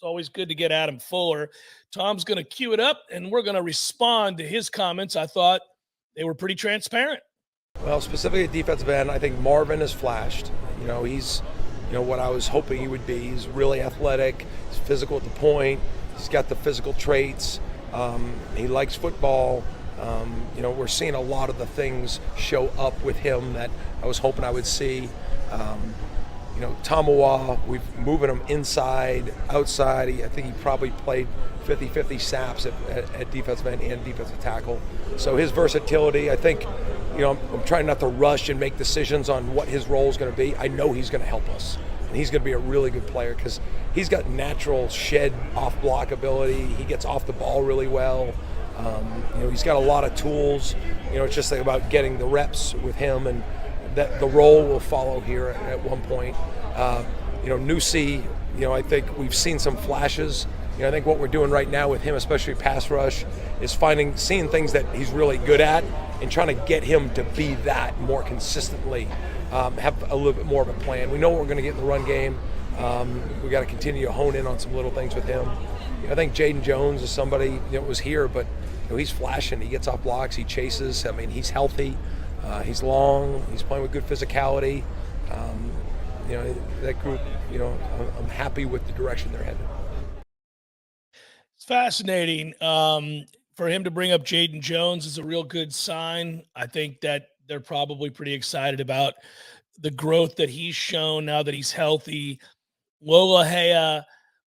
always good to get Adam Fuller. Tom's going to cue it up, and we're going to respond to his comments. I thought they were pretty transparent. Well, specifically at defensive end, I think Marvin has flashed. He's what I was hoping he would be. He's really athletic. He's physical at the point. He's got the physical traits. He likes football. We're seeing a lot of the things show up with him that I was hoping I would see. Tamawa, we've moving him inside, outside. I think he probably played 50-50 snaps at defensive end and defensive tackle. So his versatility, I think, I'm trying not to rush and make decisions on what his role is going to be. I know he's going to help us, and he's going to be a really good player because he's got natural shed off block ability. He gets off the ball really well. He's got a lot of tools. It's just about getting the reps with him, and that the role will follow here at one point. Nusi, I think we've seen some flashes. I think what we're doing right now with him, especially pass rush, is seeing things that he's really good at and trying to get him to be that more consistently, have a little bit more of a plan. We know what we're going to get in the run game. We got to continue to hone in on some little things with him. I think Jaden Jones is somebody that was here, but he's flashing. He gets off blocks. He chases. He's healthy. He's long. He's playing with good physicality. That group, I'm happy with the direction they're headed. It's fascinating. For him to bring up Jaden Jones is a real good sign. I think that they're probably pretty excited about the growth that he's shown now that he's healthy. Lolohea,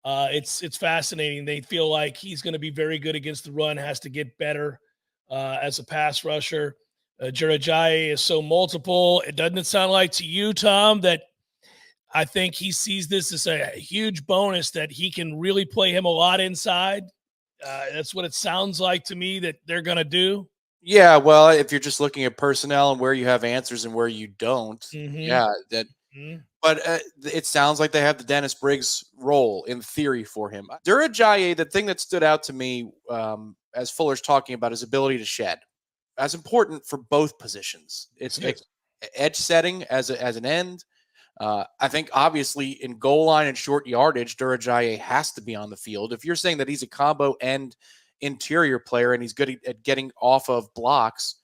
it's fascinating. They feel like he's going to be very good against the run, has to get better as a pass rusher. Jurajaye is so multiple. It doesn't sound like to you, Tom, that I think he sees this as a huge bonus that he can really play him a lot inside. That's what it sounds like to me that they're going to do. Yeah, well, if you're just looking at personnel and where you have answers and where you don't, Mm-hmm. But it sounds like they have the Dennis Briggs role in theory for him. Durajaye, the thing that stood out to me as Fuller's talking about his ability to shed. That's important for both positions. It's edge setting as an end. I think obviously in goal line and short yardage, Durajaye has to be on the field. If you're saying that he's a combo end interior player and he's good at getting off of blocks,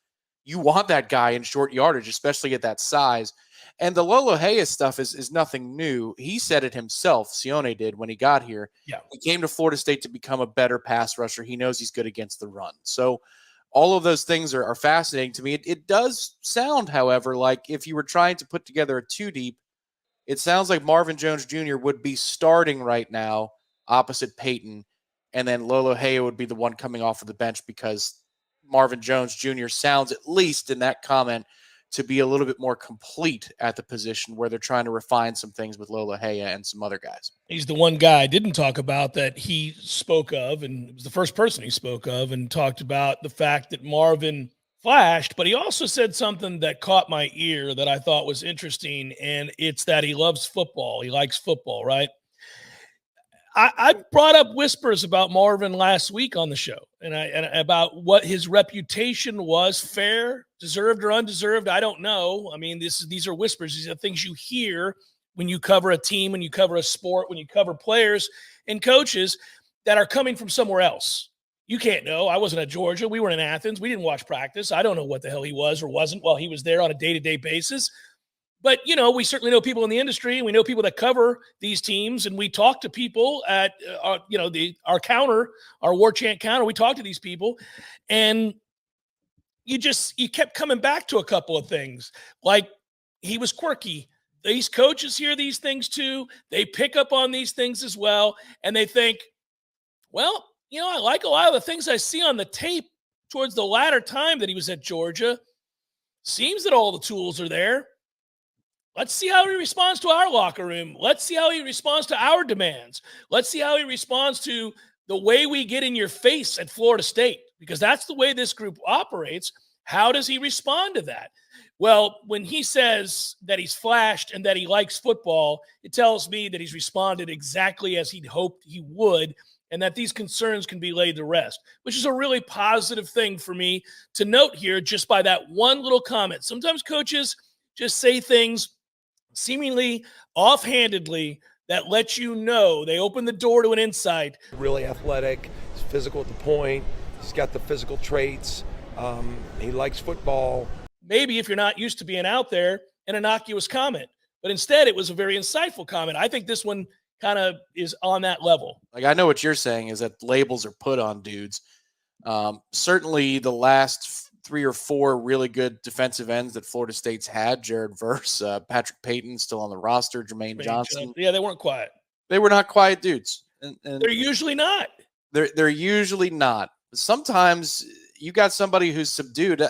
you want that guy in short yardage, especially at that size. And the Lolohea stuff is nothing new. He said it himself, Sione did, when he got here. Yeah. He came to Florida State to become a better pass rusher. He knows he's good against the run. So all of those things are fascinating to me. It does sound, however, like if you were trying to put together a two deep, it sounds like Marvin Jones Jr. would be starting right now opposite Peyton, and then Lolohea would be the one coming off of the bench because Marvin Jones Jr. sounds, at least in that comment, to be a little bit more complete at the position where they're trying to refine some things with Lolohea and some other guys. He's the one guy I didn't talk about that he spoke of, and it was the first person he spoke of, and talked about the fact that Marvin flashed, but he also said something that caught my ear that I thought was interesting, and it's that he loves football. He likes football, right? I brought up whispers about Marvin last week on the show, and about what his reputation was, fair, deserved or undeserved. I don't know. I mean, these are whispers. These are things you hear when you cover a team, when you cover a sport, when you cover players and coaches that are coming from somewhere else. You can't know. I wasn't at Georgia. We were in Athens. We didn't watch practice. I don't know what the hell he was or wasn't while he was there on a day-to-day basis. But, we certainly know people in the industry, and we know people that cover these teams, and we talk to people at, our Warchant counter. We talk to these people, and you kept coming back to a couple of things. Like, he was quirky. These coaches hear these things too. They pick up on these things as well, and they think, well, I like a lot of the things I see on the tape towards the latter time that he was at Georgia. Seems that all the tools are there. Let's see how he responds to our locker room. Let's see how he responds to our demands. Let's see how he responds to the way we get in your face at Florida State, because that's the way this group operates. How does he respond to that? Well, when he says that he's flashed and that he likes football, it tells me that he's responded exactly as he'd hoped he would, and that these concerns can be laid to rest, which is a really positive thing for me to note here just by that one little comment. Sometimes coaches just say things seemingly offhandedly that lets you know they open the door to an inside. Really athletic, he's physical at the point, he's got the physical traits, he likes football. Maybe if you're not used to being out there, an innocuous comment, but instead it was a very insightful comment. I think this one kind of is on that level. Like, I know what you're saying is that labels are put on dudes. Certainly the last 3 or 4 really good defensive ends that Florida State's had, Jared Verse, Patrick Payton still on the roster, Jermaine Johnson. Yeah, they weren't quiet. They were not quiet dudes. And they're usually not. They're usually not. Sometimes you got somebody who's subdued.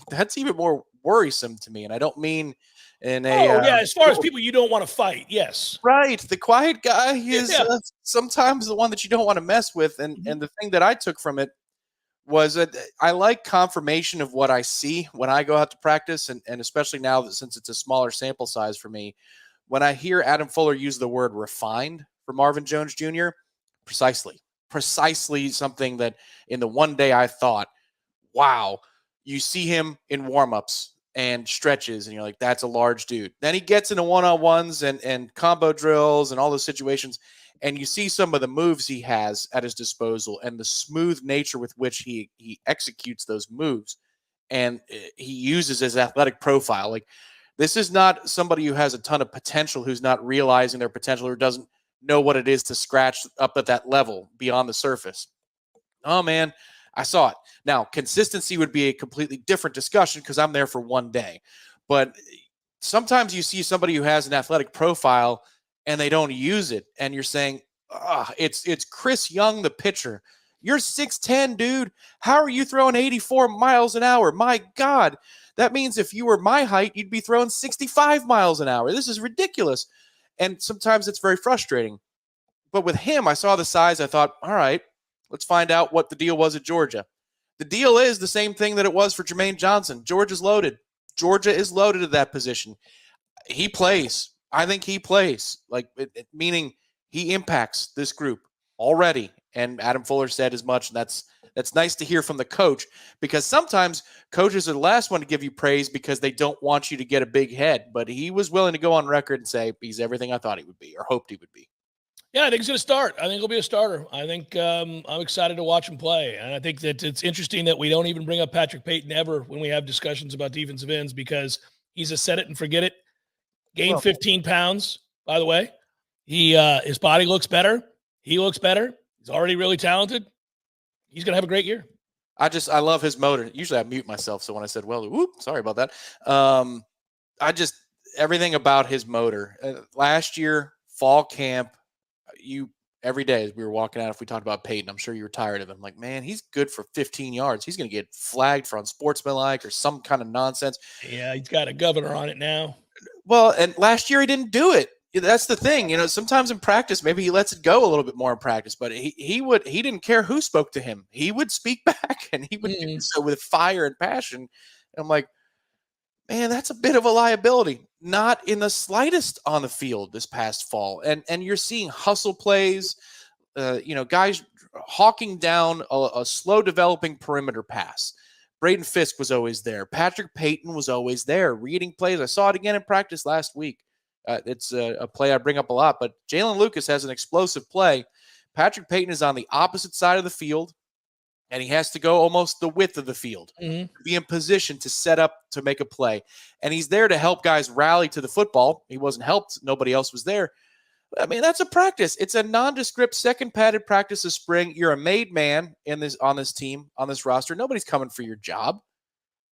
That's even more worrisome to me. And I don't mean in a as far as people you don't want to fight, yes. Right. The quiet guy is sometimes the one that you don't want to mess with. And the thing that I took from it was that I like confirmation of what I see when I go out to practice, and especially now that since it's a smaller sample size for me, when I hear Adam Fuller use the word refined for Marvin Jones Jr., precisely something that in the one day I thought, wow, you see him in warmups and stretches, and you're like, that's a large dude. Then he gets into one-on-ones and combo drills and all those situations, and you see some of the moves he has at his disposal and the smooth nature with which he executes those moves, and he uses his athletic profile. Like, this is not somebody who has a ton of potential, who's not realizing their potential, or doesn't know what it is to scratch up at that level beyond the surface. Oh, man, I saw it. Now, consistency would be a completely different discussion because I'm there for one day. But sometimes you see somebody who has an athletic profile and they don't use it, and you're saying, it's Chris Young, the pitcher. You're 6'10", dude. How are you throwing 84 miles an hour? My God. That means if you were my height, you'd be throwing 65 miles an hour. This is ridiculous. And sometimes it's very frustrating. But with him, I saw the size. I thought, all right, let's find out what the deal was at Georgia. The deal is the same thing that it was for Jermaine Johnson. Georgia's loaded. Georgia is loaded at that position. He plays. I think he plays, meaning he impacts this group already. And Adam Fuller said as much. And that's nice to hear from the coach, because sometimes coaches are the last one to give you praise because they don't want you to get a big head. But he was willing to go on record and say he's everything I thought he would be or hoped he would be. Yeah, I think he's going to start. I think he'll be a starter. I think I'm excited to watch him play. And I think that it's interesting that we don't even bring up Patrick Payton ever when we have discussions about defensive ends, because he's a set it and forget it. Gained 15 pounds, by the way. His body looks better. He looks better. He's already really talented. He's going to have a great year. I love his motor. Usually I mute myself, so when I said, sorry about that. Everything about his motor. Last year, fall camp, every day as we were walking out, if we talked about Peyton, I'm sure you were tired of him. Like, man, he's good for 15 yards. He's going to get flagged for unsportsmanlike or some kind of nonsense. Yeah, he's got a governor on it now. Well, and last year he didn't do it. That's the thing. Sometimes in practice, maybe he lets it go a little bit more in practice, but he didn't care who spoke to him. He would speak back, and he would do so with fire and passion. And I'm like, man, that's a bit of a liability. Not in the slightest on the field this past fall. And you're seeing hustle plays, guys hawking down a slow developing perimeter pass. Braden Fisk was always there. Patrick Payton was always there, reading plays. I saw it again in practice last week. It's a play I bring up a lot, but Jalen Lucas has an explosive play. Patrick Payton is on the opposite side of the field, and he has to go almost the width of the field to be in position to set up to make a play. And he's there to help guys rally to the football. He wasn't helped. Nobody else was there. I mean, that's a practice. It's a nondescript second padded practice of spring. You're a made man on this team, on this roster. Nobody's coming for your job.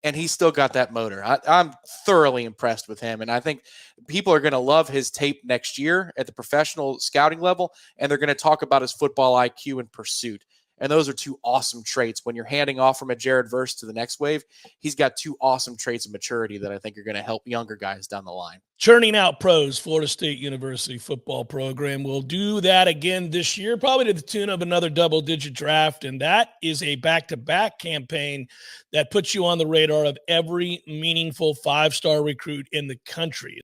And he's still got that motor. I'm thoroughly impressed with him. And I think people are going to love his tape next year at the professional scouting level. And they're going to talk about his football IQ and pursuit. And those are two awesome traits. When you're handing off from a Jared Verse to the next wave, he's got two awesome traits of maturity that I think are going to help younger guys down the line. Churning out pros, Florida State University football program will do that again this year, probably to the tune of another double-digit draft. And that is a back-to-back campaign that puts you on the radar of every meaningful five-star recruit in the country.